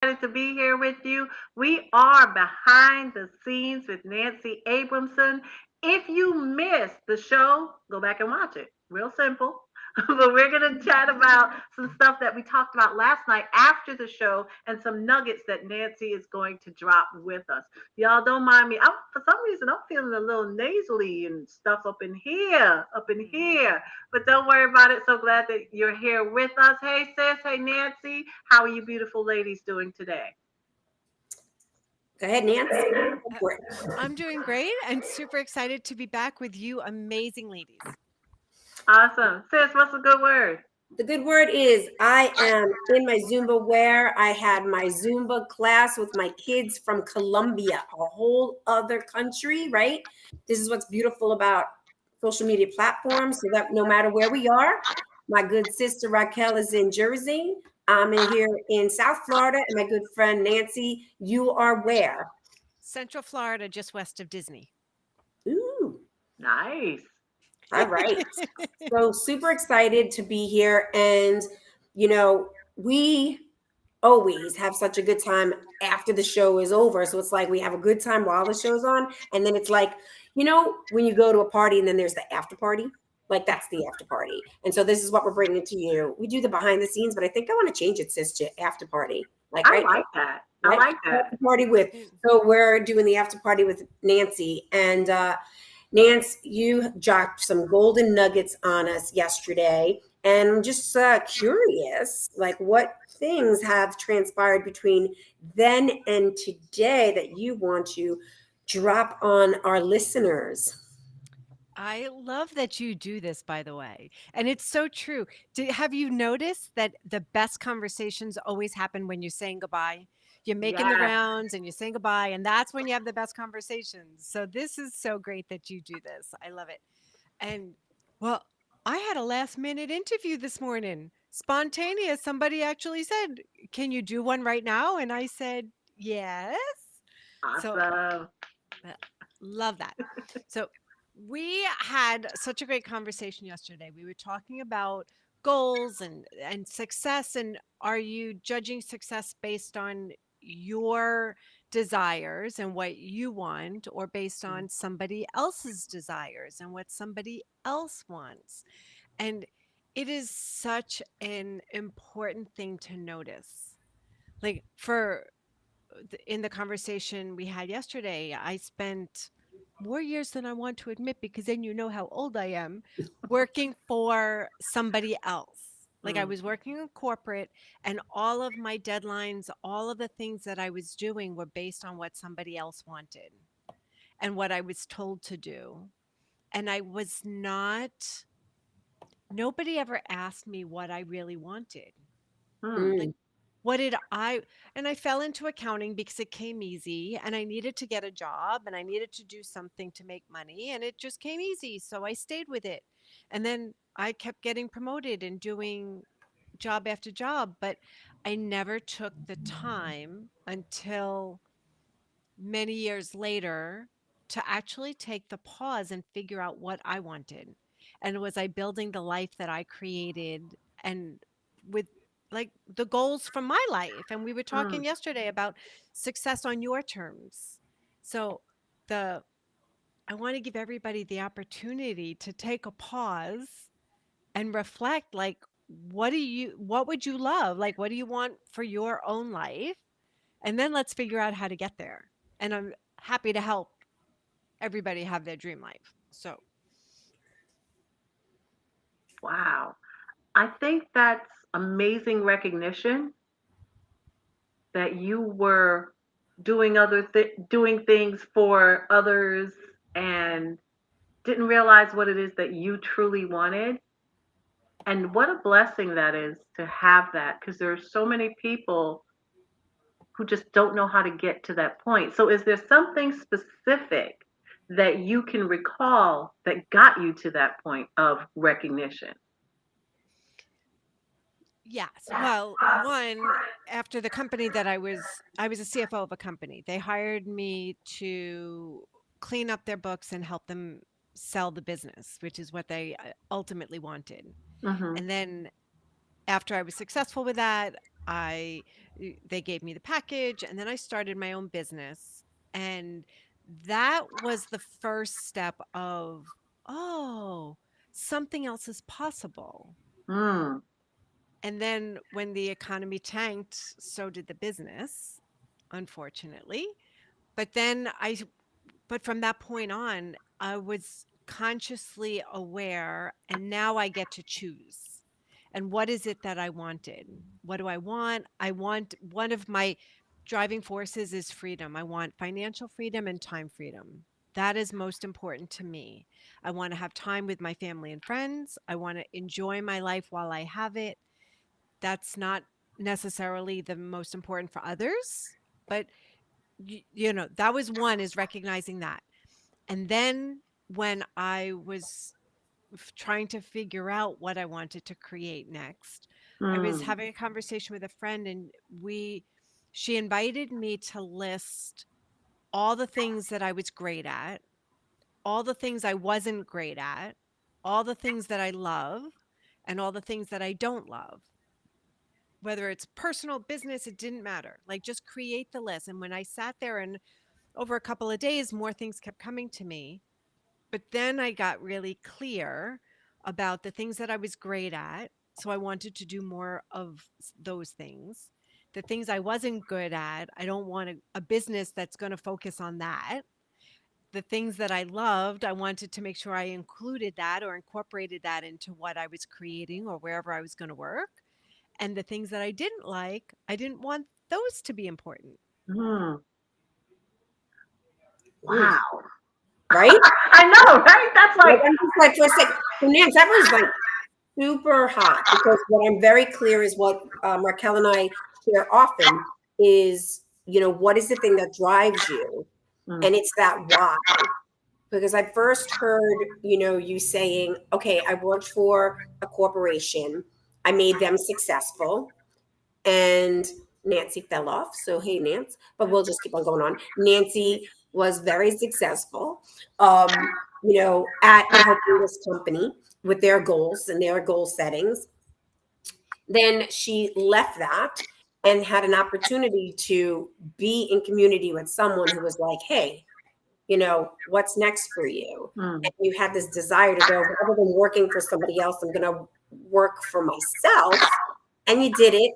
To be here with you. We are behind the scenes with Nancy Abramson. If you missed the show, go back and watch it. Real simple. But we're going to chat about some stuff that we talked about last night after the show and some nuggets that Nancy is going to drop with us. Y'all don't mind me. For some reason, I'm feeling a little nasally and stuff up in here, up in here. But don't worry about it. So glad that you're here with us. Hey, sis. Hey, Nancy. How are you beautiful ladies doing today? Go ahead, Nance. Go Uh, for it. I'm doing great and super excited to be back with you, amazing ladies. Awesome. Sis, what's a good word? The good word is I am in my Zumba wear. I had my Zumba class with my kids from Colombia, a whole other country, right? This is what's beautiful about social media platforms, so that no matter where we are, my good sister Raquel is in Jersey. I'm in here in South Florida, and my good friend Nancy, you are where? Central Florida, just west of Disney. Ooh, Nice. all right. So super excited to be here. And, we always have such a good time after the show is over. So it's like we have a good time while the show's on. And then it's like, when you go to a party and then there's the after party, like that's the after party. And so this is what we're bringing to you. We do the behind the scenes, but I think I want to change it, sis, to after party. Like, I right? like that. I Right? like that. After party with. So we're doing the after party with Nancy. And, Nance, you dropped some golden nuggets on us yesterday, and I'm just curious, like what things have transpired between then and today that you want to drop on our listeners? I love that you do this, by the way. And it's so true. Have you noticed that the best conversations always happen when you're saying goodbye? You're making the Yes. rounds and you're saying goodbye, and that's when you have the best conversations. So, this is so great that you do this. I love it. And well, I had a last minute interview this morning. Spontaneous. Somebody actually said, "Can you do one right now?" And I said, "Yes." So, Awesome. uh, love that. So, we had such a great conversation yesterday. We were talking about goals and success, and are you judging success based on your desires and what you want, or based on somebody else's desires and what somebody else wants? And it is such an important thing to notice. Like, in the conversation we had yesterday, I spent more years than I want to admit, because then you know how old I am, working for somebody else. Like, I Mm. was working in corporate, and all of my deadlines, all of the things that I was doing were based on what somebody else wanted and what I was told to do. And I was not, nobody ever asked me what I really wanted. Mm. Like, Mm, what did I and I fell into accounting because it came easy, and I needed to get a job, and I needed to do something to make money, and it just came easy. So I stayed with it. And then I kept getting promoted and doing job after job, but I never took the time until many years later to actually take the pause and figure out what I wanted. And was I building the life that I created, and with like the goals from my life? And we were Mm. talking yesterday about success on your terms. So the I want to give everybody the opportunity to take a pause and reflect, like, what would you love? Like, what do you want for your own life? And then let's figure out how to get there. And I'm happy to help everybody have their dream life. So, Wow. I think that's amazing recognition that you were doing things for others and didn't realize what it is that you truly wanted. And what a blessing that is to have that, because there are so many people who just don't know how to get to that point. So, is there something specific that you can recall that got you to that point of recognition? yes. Well, one, after the company that I was a CFO of a company. They hired me to clean up their books and help them sell the business, which is what they ultimately wanted. Hmm. And then after I was successful with that, I they gave me the package, and then I started my own business. And that was the first step of, oh, something else is possible. Mm. And then when the economy tanked, so did the business, unfortunately. But then but from that point on, I was consciously aware, and now I get to choose. And what is it that I wanted? What do I want? I want, one of my driving forces is freedom. I want financial freedom and time freedom. That is most important to me. I want to have time with my family and friends. I want to enjoy my life while I have it. That's not necessarily the most important for others, but that was one, is recognizing that. And then when I was trying to figure out what I wanted to create next, I was Mm. having a conversation with a friend, and she invited me to list all the things that I was great at, all the things I wasn't great at, all the things that I love, and all the things that I don't love. Whether it's personal, business, it didn't matter. Like, just create the list. And when I sat there, and over a couple of days, more things kept coming to me. But then I got really clear about the things that I was great at. So I wanted to do more of those things. The things I wasn't good at, I don't want a business that's going to focus on that. The things that I loved, I wanted to make sure I included that or incorporated that into what I was creating or wherever I was going to work. And the things that I didn't like, I didn't want those to be important. Mm. Ooh, Wow. right? I know, right? That's Like, like, I'm just like, for a second, so Nance, that was like super hot, because what I'm very clear is what Raquel and I share often is, what is the thing that drives you? mm. And it's that why. Because I first heard, you saying, okay, I worked for a corporation, I made them successful, and Nancy fell off. So, hey, Nance, but we'll just keep on going on. Nancy was very successful, at helping this company with their goals and their goal settings. Then she left that and had an opportunity to be in community with someone who was like, hey, what's next for you? Mm. And you had this desire to go, rather than working for somebody else, I'm going to work for myself. And you did it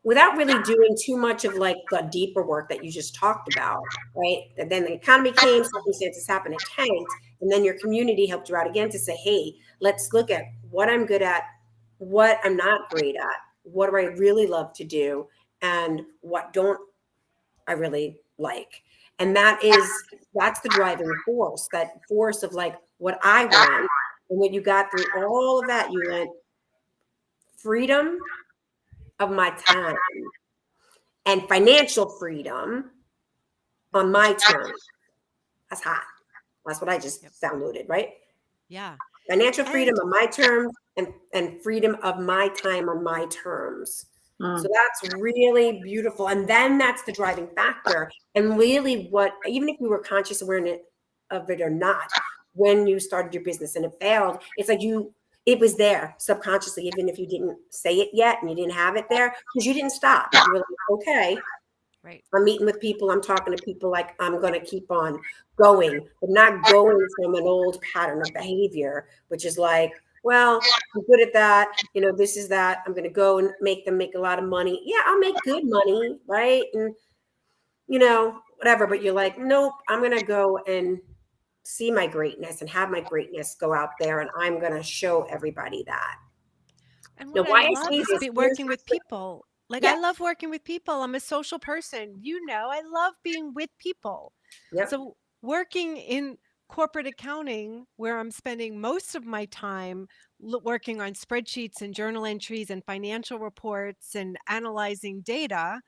without really doing too much of like the deeper work that you just talked about, right? And then the economy came, circumstances happened, it tanked, and then your community helped you out again to say, hey, let's look at what I'm good at, what I'm not great at, what do I really love to do, and what don't I really like. And that's the driving force, that force of like what I want. And when you got through all of that, you went, freedom of my time and financial freedom on my terms. That's hot. That's what I Yep. just downloaded, right? Yeah. Financial freedom And on my terms, and freedom of my time on my terms. So Mm. that's really beautiful. And then that's the driving factor. And really, even if you were conscious awareness of it or not, when you started your business and it failed, it's like it was there subconsciously, even if you didn't say it yet and you didn't have it there, because you didn't stop. You were like, okay, right. I'm meeting with people, I'm talking to people, like I'm going to keep on going, but not going from an old pattern of behavior, which is like, well, I'm good at that. This is that. I'm going to go and make them make a lot of money. Yeah, I'll make good money, right? And, whatever. But you're like, nope, I'm going to go and see my greatness and have my greatness go out there. And I'm going to show everybody that. And Now, what I why I love say is this, working with people. Like, yeah, I love working with people. I'm a social person. I love being with people. yep. So, working in corporate accounting, where I'm spending most of my time working on spreadsheets and journal entries and financial reports and analyzing data,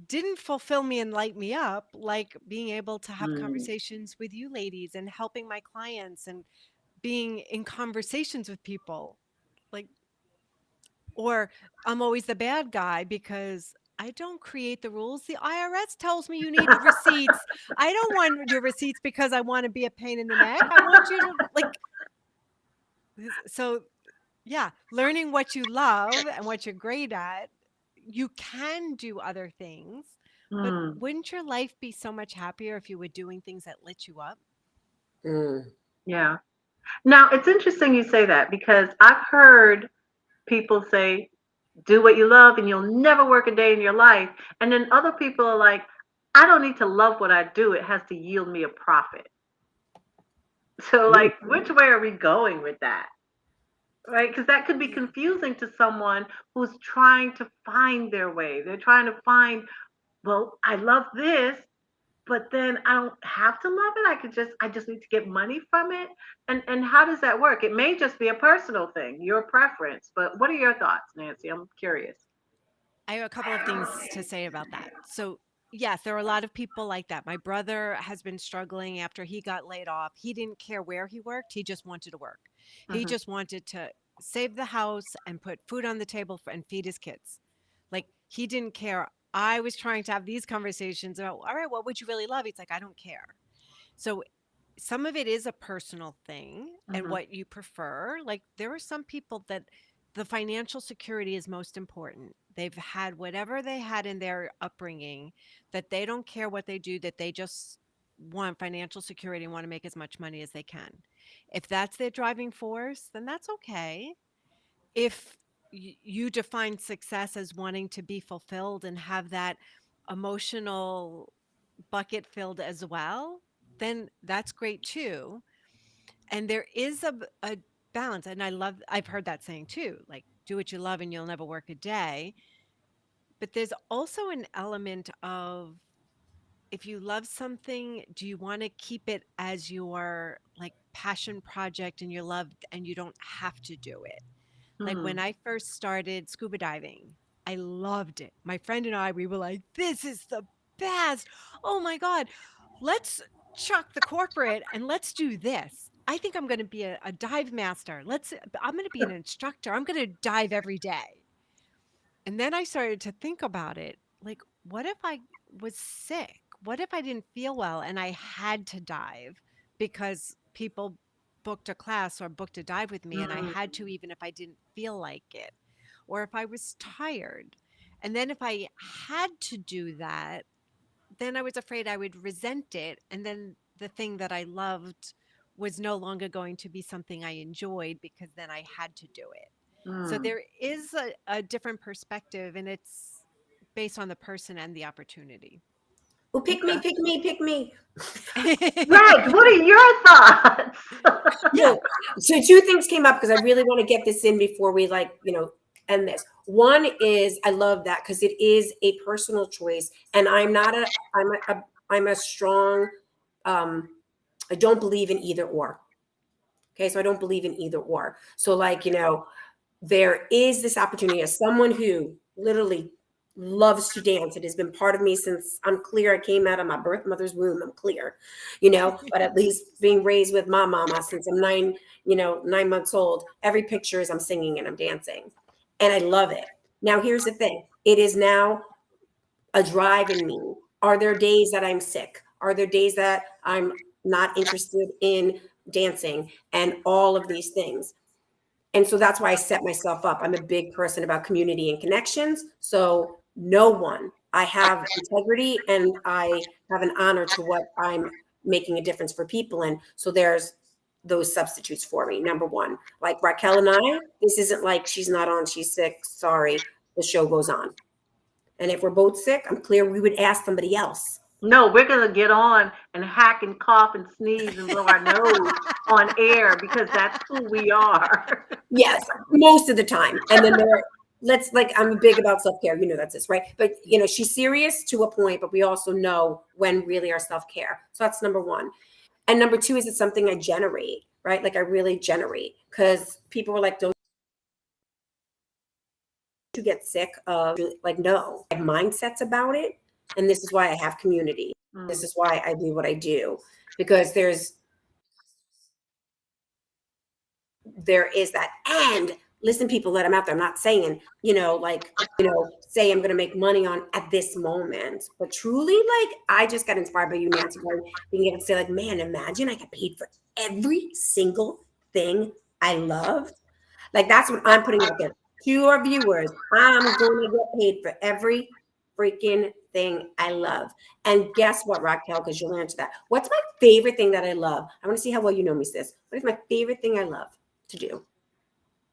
didn't fulfill me and light me up like being able to have Mm. conversations with you ladies and helping my clients and being in conversations with people. Like, or I'm always the bad guy because I don't create the rules. The IRS tells me you need receipts. I don't want your receipts because I want to be a pain in the neck. I want you to, like, so Yeah, learning what you love and what you're great at, you can do other things, but Mm, wouldn't your life be so much happier if you were doing things that lit you up? Mm. yeah. Now, it's interesting you say that because I've heard people say, do what you love and you'll never work a day in your life. And then other people are like, I don't need to love what I do. It has to yield me a profit. So, Ooh. like, which way are we going with that? Right? Because that could be Yeah. confusing to someone who's trying to find their way. They're trying to find, well, I love this, but then I don't have to love it. I just need to get money from it. And how does that work? It may just be a personal thing, your preference. But what are your thoughts, Nancy? I'm curious. I have a couple of things to say about that. So, yes, there are a lot of people like that. My brother has been struggling after he got laid off. He didn't care where he worked, he just wanted to work. He Hmm. just wanted to save the house and put food on the table and feed his kids. Like, he didn't care. I was trying to have these conversations about, all right, what would you really love? He's like, I don't care. So, some of it is a personal thing and Hmm. what you prefer. Like there are some people that the financial security is most important. They've had whatever they had in their upbringing that they don't care what they do, that they just want financial security and want to make as much money as they can. If that's their driving force, then that's okay. If you define success as wanting to be fulfilled and have that emotional bucket filled as well, then that's great too. And there is a balance. And I've heard that saying too, like, do what you love and you'll never work a day. But there's also an element of if you love something, do you want to keep it as your like passion project and your love and you don't have to do it? Like when Hmm. I first started scuba diving, I loved it. My friend and I, we were like, this is the best. Oh my God, let's chuck the corporate and let's do this. I think I'm going to be a dive master. I'm going to be an instructor. I'm going to dive every day. And then I started to think about it. Like, what if I was sick? What if I didn't feel well and I had to dive because people booked a class or booked a dive with me and I Hmm. had to even if I didn't feel like it? Or if I was tired. And then if I had to do that, then I was afraid I would resent it. And then the thing that I loved was no longer going to be something I enjoyed because then I had to do it. So Hmm. there is a different perspective, and it's based on the person and the opportunity. Oh, pick me, Okay. pick me, pick me. Greg, what are your thoughts? Yeah. So, so two things came up because I really want to get this in before we end this. One is I love that because it is a personal choice, and I'm a strong um I don't believe in either or. Okay, so I don't believe in either or. So there is this opportunity as someone who literally loves to dance. It has been part of me since I'm clear. I came out of my birth mother's womb. I'm clear, but at least being raised with my mama since I'm 9 months old, every picture is I'm singing and I'm dancing. And I love it. Now, here's the thing. It is now a drive in me. Are there days that I'm sick? Are there days that I'm not interested in dancing and all of these things? And so that's why I set myself up. I'm a big person about community and connections. So I have integrity and I have an honor to what I'm making a difference for people. And so there's those substitutes for me. Number one, like Raquel and I, this isn't like she's not on, she's sick. Sorry, the show goes on. And if we're both sick, I'm clear we would ask somebody else. No, we're gonna get on and hack and cough and sneeze and blow our nose on air because that's who we are. Yes, most of the time. And then I'm big about self-care. That's this, right? But Yeah. she's serious to a point, but we also know when really our self-care. So that's number one. And number two is it's something I generate, right? Like I really generate because people were like, don't you get sick of like, no, I have mindsets about it. And this is why I have community. This Mm, is why I do what I do because there is that. And listen, people that I'm out there, I'm not saying, say I'm going to make money on at this moment, but truly, like, I just got inspired by you, Nancy, by being able to say, like, man, imagine I get paid for every single thing I love. Like that's what I'm putting out there to your viewers. I'm going to get paid for every freaking thing I love. And guess what, Raquel? Because you'll answer that. What's my favorite thing that I love? I want to see how well you know me, sis. What is my favorite thing I love to do?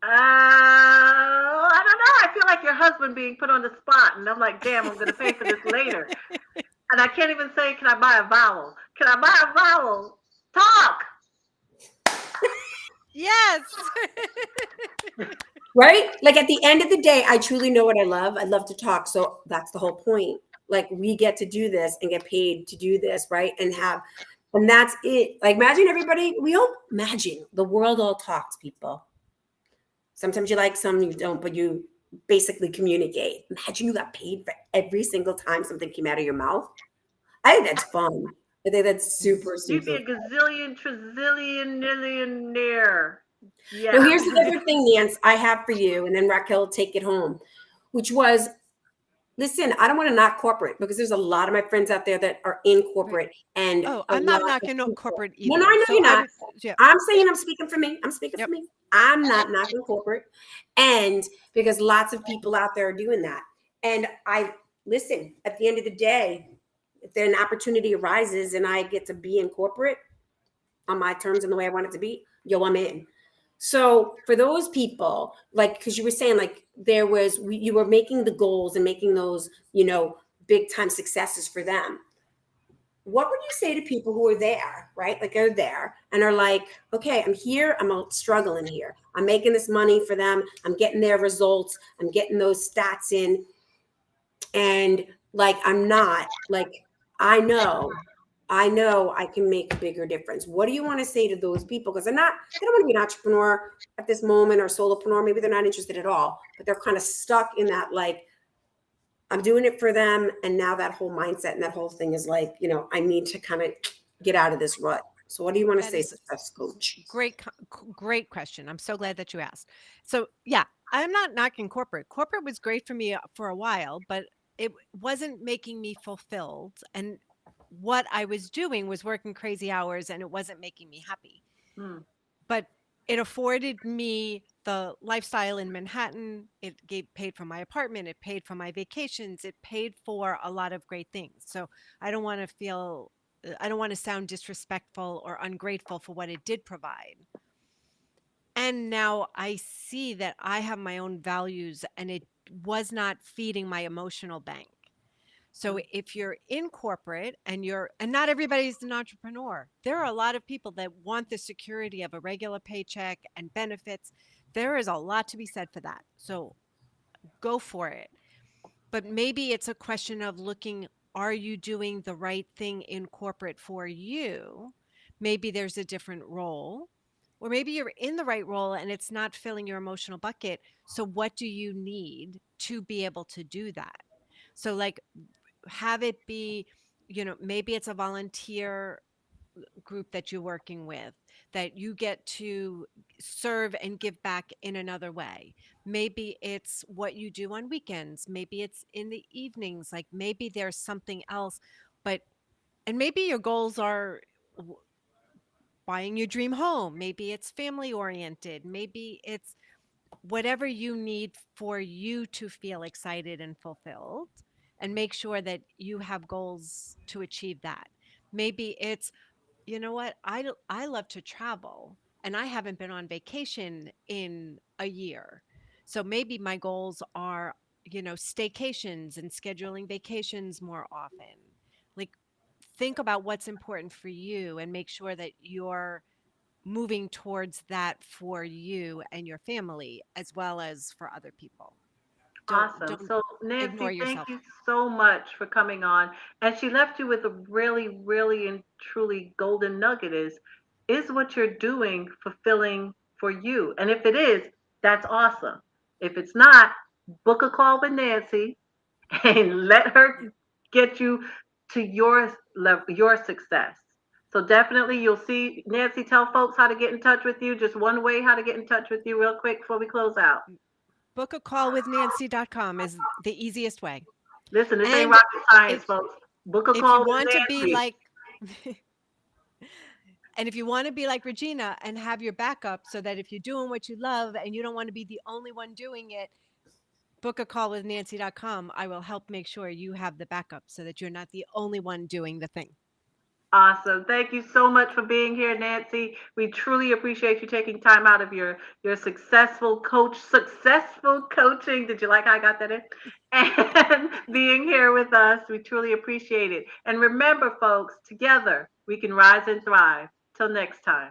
I don't know. I feel like your husband being put on the spot, and I'm like, damn, I'm gonna pay for this later, and I can't even say, can I buy a vowel? Can I buy a vowel? Talk. Yes. Right? Like at the end of the day, I truly know what I love. I love to talk. So that's the whole point. Like we get to do this and get paid to do this, right? And that's it. Like imagine everybody, we all imagine the world all talks, people. Sometimes you like, some you don't, but you basically communicate. Imagine you got paid for every single time something came out of your mouth. I think that's fun. I think that's super, You'd be super a gazillion, trazillion, millionaire. Now, Yeah. here's the other thing, Nance, I have for you, and then Raquel, take it home, which was, listen, I don't want to knock corporate because there's a lot of my friends out there that are in Right. corporate and Oh, a I'm not lot of knocking people. corporate No, no, either. I know So you're I not. would, yeah, I'm saying I'm speaking for me. I'm speaking for yep. me. I'm not knocking corporate. And because lots of people out there are doing that. And I listen, at the end of the day, if there an opportunity arises and I get to be in corporate on my terms and the way I want it to be, yo, I'm in. So for those people, like, because you were saying, like, you were making the goals and making those, big time successes for them. What would you say to people who are there, right? Like, are there and are like, okay, I'm here, struggling here. I'm making this money for them. I'm getting their results. I'm getting those stats in. And like, I'm not like, I know I can make a bigger difference. What do you want to say to those people? Because they don't want to be an entrepreneur at this moment or solopreneur. Maybe they're not interested at all, but they're kind of stuck in that, like, I'm doing it for them. And now that whole mindset and that whole thing is like, I need to kind of get out of this rut. So what do you want to That say, is success coach? great question. I'm so glad that you asked. So, yeah, I'm not knocking corporate. Corporate was great for me for a while, but it wasn't making me fulfilled. And what I was doing was working crazy hours and it wasn't making me happy. Hmm. But it afforded me the lifestyle in Manhattan. It paid for my apartment. It paid for my vacations. It paid for a lot of great things. So I don't want to feel, I don't want to sound disrespectful or ungrateful for what it did provide. And now I see that I have my own values and it was not feeding my emotional bank. So if you're in corporate and not everybody's an entrepreneur. There are a lot of people that want the security of a regular paycheck and benefits. There is a lot to be said for that. So go for it. But maybe it's a question of looking, are you doing the right thing in corporate for you? Maybe there's a different role. Or maybe you're in the right role and it's not filling your emotional bucket. So what do you need to be able to do that? So like have it be, maybe it's a volunteer group that you're working with that you get to serve and give back in another way. Maybe it's what you do on weekends, maybe it's in the evenings, like maybe there's something else. But and maybe your goals are buying your dream home, maybe it's family oriented, maybe it's whatever you need for you to feel excited and fulfilled, and make sure that you have goals to achieve that. Maybe it's, you know what, I love to travel and I haven't been on vacation in a year. So maybe my goals are, staycations and scheduling vacations more often. Like think about what's important for you and make sure that you're moving towards that for you and your family as well as for other people. Awesome. Don't So, ignore Nancy, thank yourself. you so much for coming on. And she left you with a really, really and truly golden nugget is what you're doing fulfilling for you? And if it is, that's awesome. If it's not, book a call with Nancy and let Yeah. her get you to your level, your success. So definitely you'll see Nancy, tell folks how to get in touch with you. Just one way how to get in touch with you real quick before we close out. Book a call with Nancy.com is the easiest way. Listen, this ain't And rocket science, if folks. Book a if you call with want to be Nancy. like And if you want to be like Regina and have your backup so that if you're doing what you love and you don't want to be the only one doing it, book a call with Nancy.com. I will help make sure you have the backup so that you're not the only one doing the thing. Awesome. Thank you so much for being here, Nancy. We truly appreciate you taking time out of your successful coaching. Did you like how I got that in? And being here with us. We truly appreciate it. And remember, folks, together we can rise and thrive. Till next time.